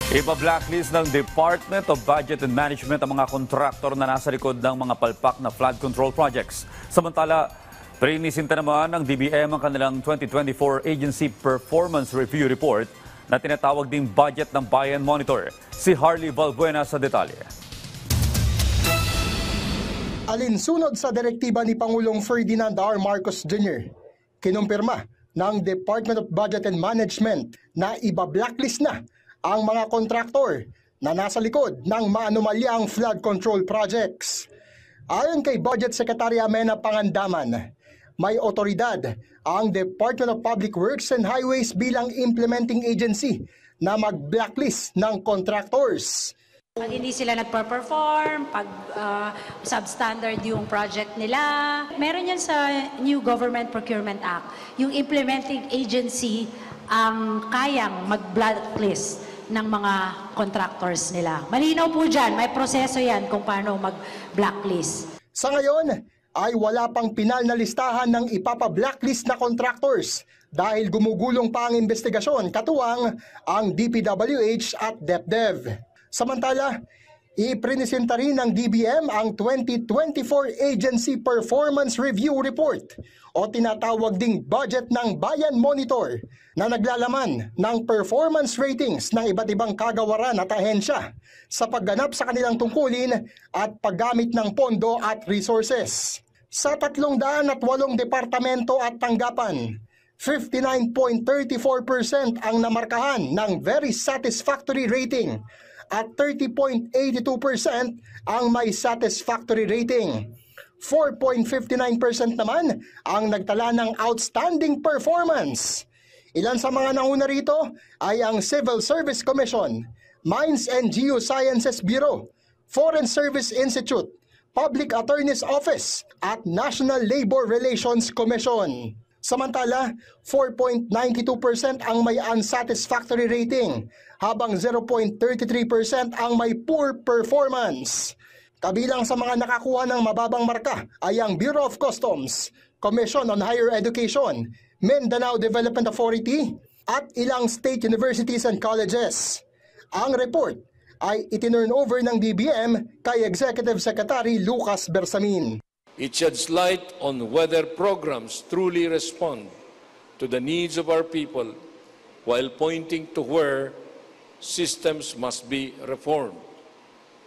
Iba-blacklist ng Department of Budget and Management ang mga kontraktor na nasa likod ng mga palpak na flood control projects. Samantala, prinisinta naman ng DBM ang kanilang 2024 Agency Performance Review Report na tinatawag ding Budget ng Bayan Monitor. Si Harley Valbuena sa detalye. Alinsunod sa direktiba ni Pangulong Ferdinand R. Marcos Jr., kinumpirma ng Department of Budget and Management na iba-blacklist na ang mga kontraktor na nasa likod ng maanumalyang flood control projects. Ayon kay Budget Secretary Amena Pangandaman, may otoridad ang Department of Public Works and Highways bilang implementing agency na mag-blacklist ng contractors. Pag hindi sila nagpa-perform, pag substandard yung project nila, meron yan sa New Government Procurement Act. Yung implementing agency ang kayang mag-blacklist ng mga contractors nila. Malinaw po dyan, may proseso yan kung paano mag-blacklist. Sa ngayon, ay wala pang pinal na listahan ng ipapa-blacklist na contractors dahil gumugulong pa ang investigasyon katuwang ang DPWH at DepDev. Samantala, iprinisenta rin ng DBM ang 2024 Agency Performance Review Report o tinatawag ding Budget ng Bayan Monitor na naglalaman ng performance ratings ng iba't ibang kagawaran at ahensya sa pagganap sa kanilang tungkulin at paggamit ng pondo at resources. Sa 308 departamento at tanggapan, 59.34% ang namarkahan ng very satisfactory rating at 30.82% ang may satisfactory rating. 4.59% naman ang nagtala ng outstanding performance. Ilan sa mga nauna rito ay ang Civil Service Commission, Mines and Geosciences Bureau, Foreign Service Institute, Public Attorney's Office at National Labor Relations Commission. Samantala, 4.92% ang may unsatisfactory rating, habang 0.33% ang may poor performance. Kabilang sa mga nakakuha ng mababang marka ay ang Bureau of Customs, Commission on Higher Education, Mindanao Development Authority at ilang state universities and colleges. Ang report ay itinurn over ng DBM kay Executive Secretary Lucas Bersamin. It sheds light on whether programs truly respond to the needs of our people while pointing to where systems must be reformed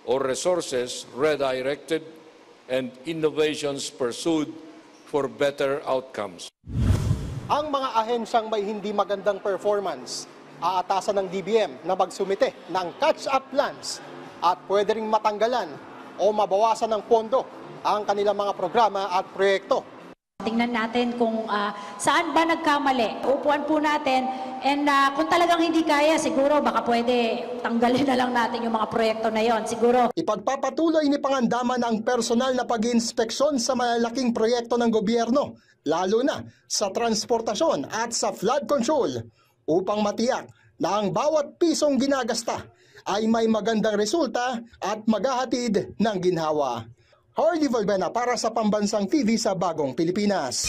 or resources redirected and innovations pursued for better outcomes. Ang mga ahensyang may hindi magandang performance, aatasan ng DBM na magsumite ng catch-up plans at pwede ring matanggalan o mabawasan ng pondo ang kanilang mga programa at proyekto. Tingnan natin kung saan ba nagkamali. Upuan po natin and kung talagang hindi kaya, siguro baka pwede tanggalin na lang natin yung mga proyekto na yon. Siguro. Ipagpapatuloy ni Pangandaman ang personal na pag-inspeksyon sa malalaking proyekto ng gobyerno, lalo na sa transportasyon at sa flood control, upang matiyak na ang bawat pisong ginagasta ay may magandang resulta at maghahatid ng ginhawa. Harley Valbuena para sa Pambansang TV sa Bagong Pilipinas.